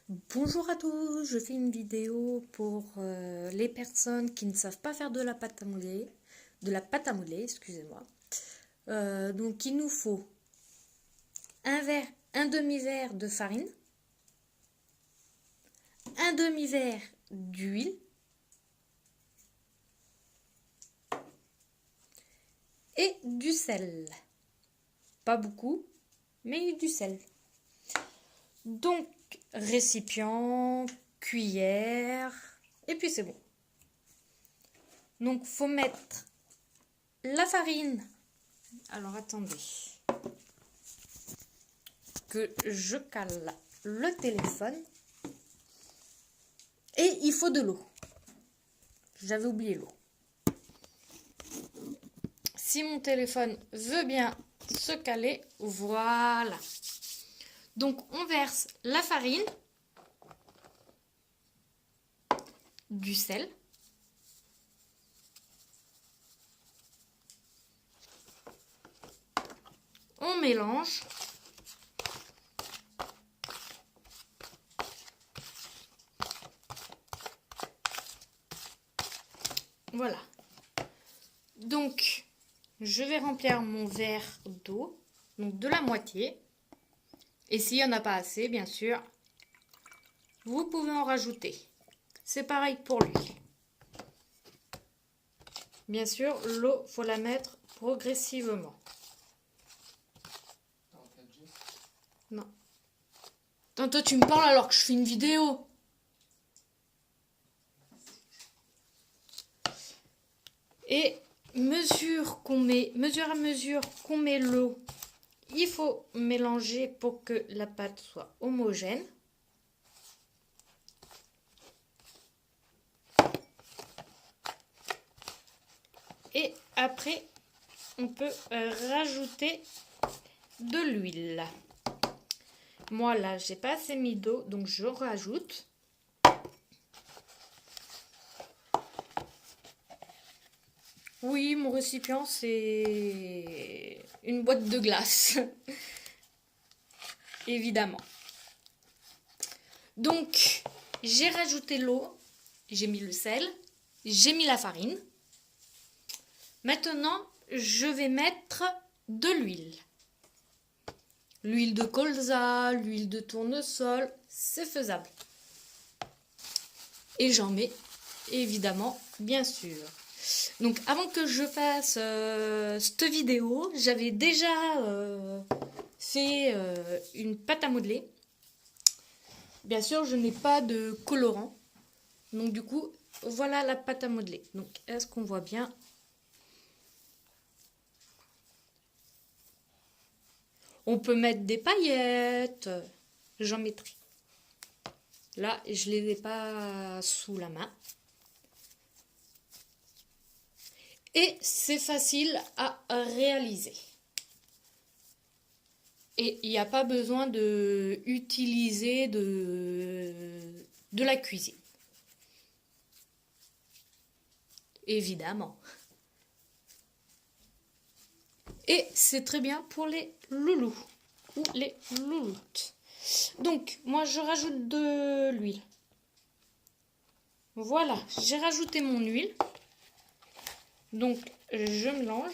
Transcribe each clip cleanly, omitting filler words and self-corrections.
Bonjour à tous, je fais une vidéo pour les personnes qui ne savent pas faire de la pâte à modeler, excusez-moi. Donc il nous faut un demi-verre de farine, un demi-verre d'huile, et du sel. Pas beaucoup, mais du sel. Donc récipient, cuillère, et puis c'est bon. Donc faut mettre la farine. Alors attendez que je cale le téléphone. Et il faut de l'eau. J'avais oublié l'eau. Si mon téléphone veut bien se caler, voilà. Donc on verse la farine, du sel, on mélange. Voilà. Donc, je vais remplir mon verre d'eau, donc de la moitié. Et s'il n'y en a pas assez, bien sûr, vous pouvez en rajouter. C'est pareil pour l'huile. Bien sûr, l'eau, faut la mettre progressivement. Non. Attends, toi, tu me parles alors que je fais une vidéo. Et mesure à mesure qu'on met l'eau, il faut mélanger pour que la pâte soit homogène. Et après, on peut rajouter de l'huile. Moi, là, j'ai pas assez mis d'eau, donc je rajoute. Oui, mon récipient, c'est une boîte de glace. Évidemment. Donc, j'ai rajouté l'eau, j'ai mis le sel, j'ai mis la farine. Maintenant, je vais mettre de l'huile. L'huile de colza, l'huile de tournesol, c'est faisable. Et j'en mets, évidemment, bien sûr. Donc avant que je fasse cette vidéo, j'avais déjà fait une pâte à modeler. Bien sûr, je n'ai pas de colorant. Donc du coup, voilà la pâte à modeler. Donc est-ce qu'on voit bien? On peut mettre des paillettes. J'en mettrai. Là, je ne les ai pas sous la main. Et c'est facile à réaliser. Et il n'y a pas besoin d'utiliser de la cuisine. Évidemment. Et c'est très bien pour les loulous ou les louloutes. Donc, moi, je rajoute de l'huile. Voilà, j'ai rajouté mon huile. Donc, je mélange.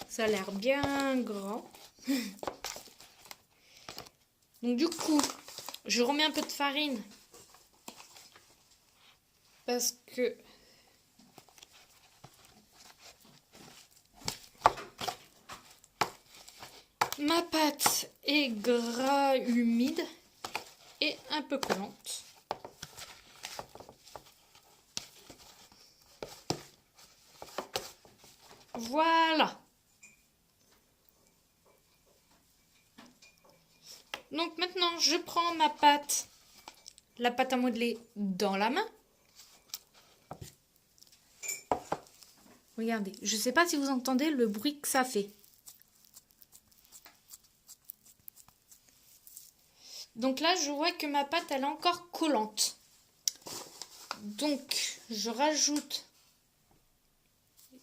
Ça a l'air bien grand. Donc, du coup, je remets un peu de farine. Parce que ma pâte est gras, humide et un peu collante. Voilà. Donc maintenant, je prends ma pâte, la pâte à modeler dans la main. Regardez, je ne sais pas si vous entendez le bruit que ça fait. Donc là, je vois que ma pâte, elle est encore collante. Donc, je rajoute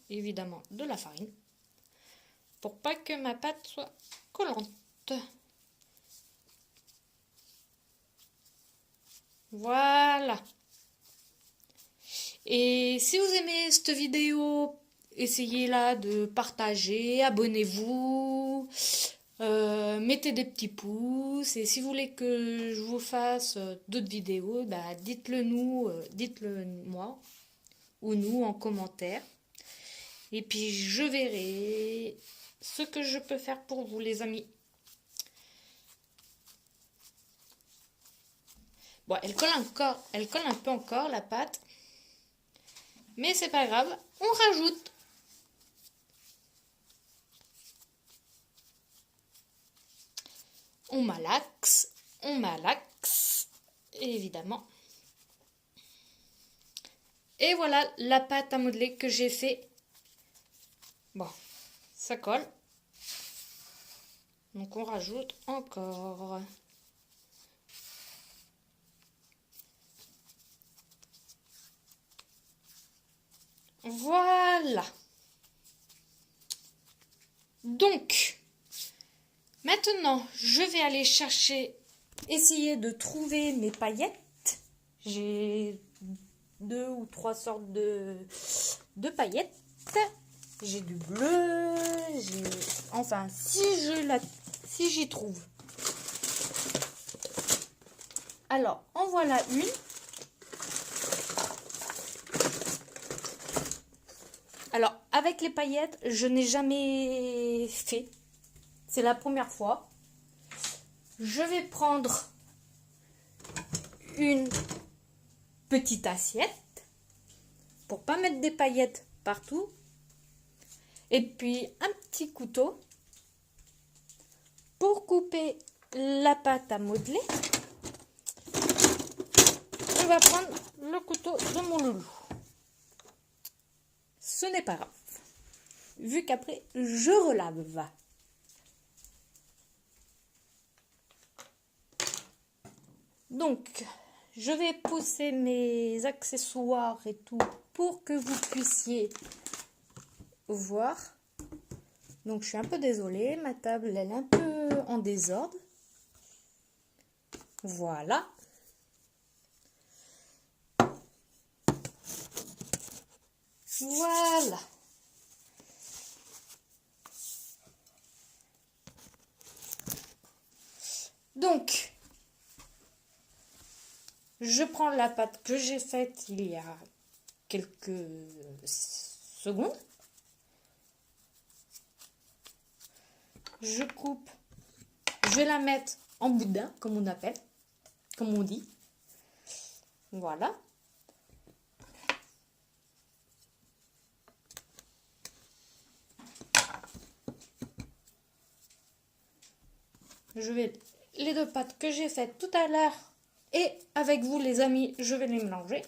évidemment de la farine. pour pas que ma pâte soit collante. Voilà. Et si vous aimez cette vidéo, essayez-la de partager, abonnez-vous, mettez des petits pouces. Et si vous voulez que je vous fasse d'autres vidéos, bah, dites-le moi ou nous en commentaire. Et puis je verrai ce que je peux faire pour vous, les amis. Bon, elle colle un peu encore la pâte. Mais c'est pas grave, on rajoute. On malaxe, évidemment. Et voilà la pâte à modeler que j'ai fait. Bon, ça colle. Donc on rajoute encore. Voilà. Donc, maintenant, je vais aller essayer de trouver mes paillettes. J'ai 2 ou 3 sortes de paillettes. J'ai du bleu, enfin, si j'y trouve. Alors, en voilà une. Alors, avec les paillettes, je n'ai jamais fait. C'est la première fois. Je vais prendre une petite assiette pour pas mettre des paillettes partout. Et puis, un petit couteau pour couper la pâte à modeler. Je vais prendre le couteau de mon loulou. Ce n'est pas grave, vu qu'après, je relave. Donc, je vais pousser mes accessoires et tout pour que vous puissiez voir. Donc, je suis un peu désolée, ma table, elle est un peu en désordre. Voilà. Voilà. Donc, je prends la pâte que j'ai faite il y a quelques secondes. Je coupe. Je vais la mettre en boudin, comme on dit. Voilà. Je vais les 2 pâtes que j'ai faites tout à l'heure et avec vous les amis, je vais les mélanger.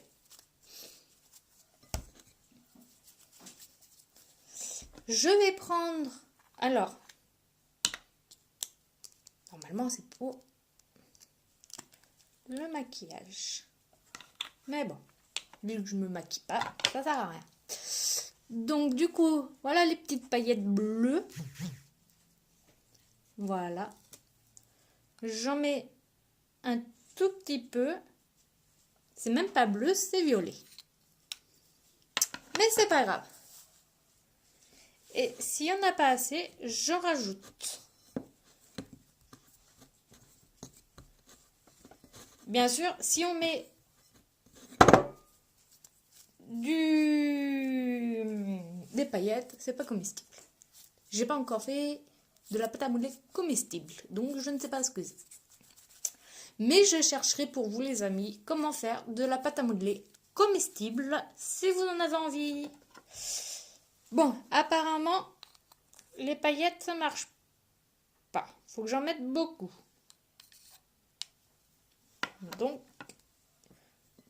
Je vais prendre, alors, normalement c'est pour le maquillage. Mais bon, vu que je me maquille pas, ça sert à rien. Donc du coup, voilà les petites paillettes bleues. Voilà. J'en mets un tout petit peu. C'est même pas bleu, c'est violet. Mais c'est pas grave. Et s'il n'y en a pas assez, j'en rajoute. Bien sûr, si on met des paillettes, c'est pas comestible. J'ai pas encore fait de la pâte à modeler comestible, donc je ne sais pas ce que c'est. Mais je chercherai pour vous les amis comment faire de la pâte à modeler comestible si vous en avez envie. Bon, apparemment, les paillettes ça marche pas. Faut que j'en mette beaucoup. Donc,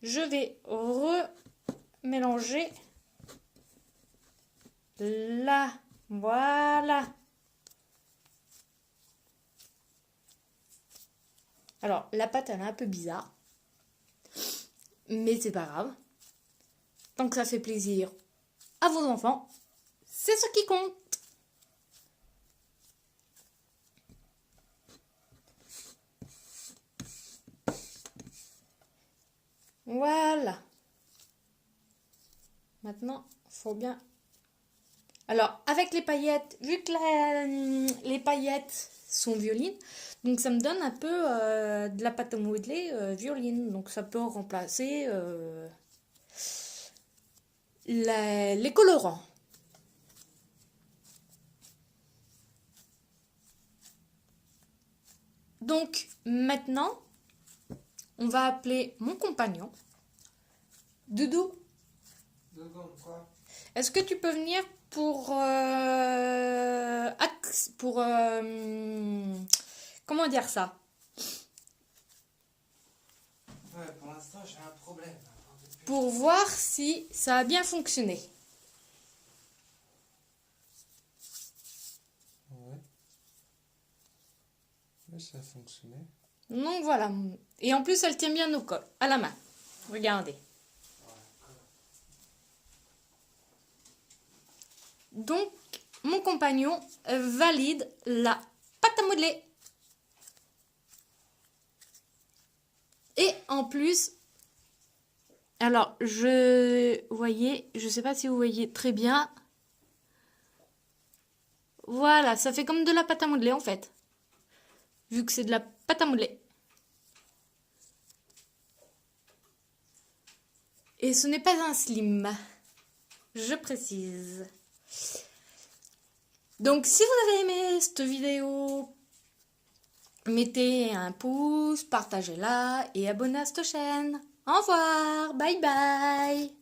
je vais remélanger là. Voilà. Alors, la pâte, elle est un peu bizarre. Mais c'est pas grave. Tant que ça fait plaisir à vos enfants, c'est ce qui compte. Voilà. Maintenant, faut bien... Alors, avec les paillettes, vu que les paillettes sont violines, donc ça me donne un peu de la pâte à modeler violine. Donc ça peut remplacer les colorants. Donc maintenant, on va appeler mon compagnon. Doudou, Quoi? est-ce que tu peux venir pour comment dire ça? Ouais, pour l'instant, j'ai un problème. Pour voir si ça a bien fonctionné. Ouais. Mais ça a fonctionné. Donc voilà. Et en plus, elle tient bien au col, à la main. Regardez. Donc, mon compagnon valide la pâte à modeler. Et en plus, alors, je sais pas si vous voyez très bien. Voilà, ça fait comme de la pâte à modeler en fait. Vu que c'est de la pâte à modeler. Et ce n'est pas un slim, je précise. Donc si vous avez aimé cette vidéo, mettez un pouce, partagez-la et abonnez à cette chaîne. Au revoir, bye bye.